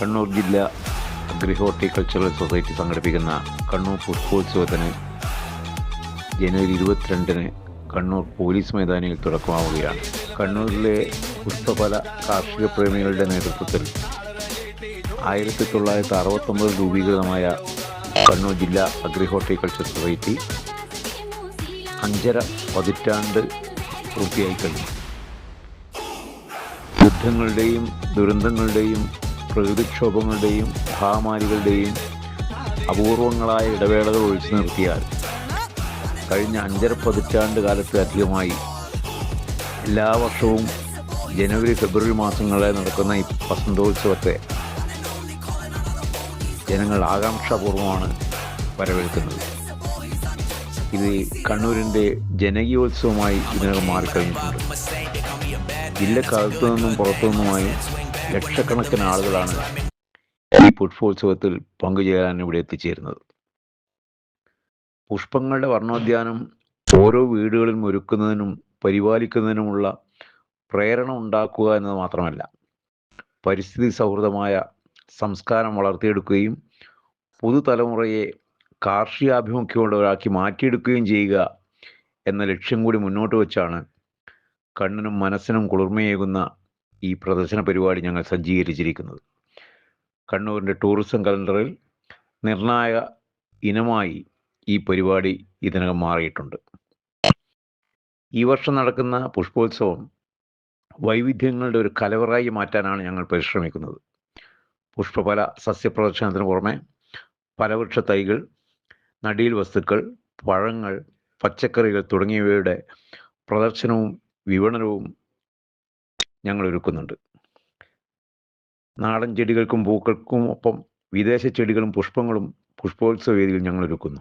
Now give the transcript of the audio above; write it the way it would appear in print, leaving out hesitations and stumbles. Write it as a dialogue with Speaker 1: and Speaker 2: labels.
Speaker 1: കണ്ണൂർ ജില്ലാ agri horticultural society സംഘടിപ്പിക്കുന്ന കണ്ണൂർ പുഷ്പോത്സവത്തിന് ജനുവരി 22-ന് Kannur police മൈതാനിയിൽ തുടക്കമാവുകയാണ്. കണ്ണൂരിലെ പുഷ്പഫല കാർഷിക പ്രേമികളുടെ നേതൃത്വത്തിൽ 1969 രൂപീകൃതമായ കണ്ണൂർ ജില്ലാ അഗ്രി ഹോർട്ടിക്കൾച്ചർ സൊസൈറ്റി 5.5 പതിറ്റാണ്ട് പൂർത്തിയായി കഴിഞ്ഞു. യുദ്ധങ്ങളുടെയും ദുരന്തങ്ങളുടെയും പ്രകൃതിക്ഷോഭങ്ങളുടെയും മഹാമാരികളുടെയും അപൂർവങ്ങളായ ഇടവേളകൾ ഒഴിച്ചു നിർത്തിയാൽ കഴിഞ്ഞ 5.5 പതിറ്റാണ്ട് കാലത്ത് അധികമായി എല്ലാ വർഷവും ജനുവരി ഫെബ്രുവരി മാസങ്ങളിൽ നടക്കുന്ന ഈ വസന്തോത്സവത്തെ ജനങ്ങൾ ആകാംക്ഷാപൂർവമാണ് വരവേൽക്കുന്നത്. ഇത് കണ്ണൂരിൻ്റെ ജനകീയോത്സവമായി ഇതിനകം മാറിക്കഴിഞ്ഞിട്ടുണ്ട്. ജില്ലക്കകത്തു നിന്നും പുറത്തു നിന്നുമായി ലക്ഷക്കണക്കിന് ആളുകളാണ് ഈ പുഷ്പോത്സവത്തിൽ പങ്കുചേരാൻ ഇവിടെ എത്തിച്ചേരുന്നത്. പുഷ്പങ്ങളുടെ വർണ്ണോദ്യാനം ഓരോ വീടുകളിലും ഒരുക്കുന്നതിനും പരിപാലിക്കുന്നതിനുമുള്ള പ്രേരണ ഉണ്ടാക്കുക എന്നത് മാത്രമല്ല, പരിസ്ഥിതി സൗഹൃദമായ സംസ്കാരം വളർത്തിയെടുക്കുകയും പുതുതലമുറയെ കാർഷികാഭിമുഖ്യമുള്ളവരാക്കി മാറ്റിയെടുക്കുകയും ചെയ്യുക എന്ന ലക്ഷ്യം കൂടി മുന്നോട്ട് വച്ചാണ് കണ്ണിനും മനസ്സിനും കുളിർമയേകുന്ന ഈ പ്രദർശന പരിപാടി ഞങ്ങൾ സജ്ജീകരിച്ചിരിക്കുന്നത്. കണ്ണൂരിൻ്റെ ടൂറിസം കലണ്ടറിൽ നിർണായക ഇനമായി ഈ പരിപാടി ഇതിനകം മാറിയിട്ടുണ്ട്. ഈ വർഷം നടക്കുന്ന പുഷ്പോത്സവം വൈവിധ്യങ്ങളുടെ ഒരു കലവറായി മാറ്റാനാണ് ഞങ്ങൾ പരിശ്രമിക്കുന്നത്. പുഷ്പഫല സസ്യപ്രദർശനത്തിന് പുറമെ ഫലവൃക്ഷ തൈകൾ, നടീൽ വസ്തുക്കൾ, പഴങ്ങൾ, പച്ചക്കറികൾ തുടങ്ങിയവയുടെ പ്രദർശനവും വിപണനവും ഞങ്ങൾ ഒരുക്കുന്നുണ്ട്. നാടൻ ചെടികൾക്കും പൂക്കൾക്കും ഒപ്പം വിദേശ ചെടികളും പുഷ്പങ്ങളും പുഷ്പോത്സവ വേദിയിൽ ഞങ്ങൾ ഒരുക്കുന്നു.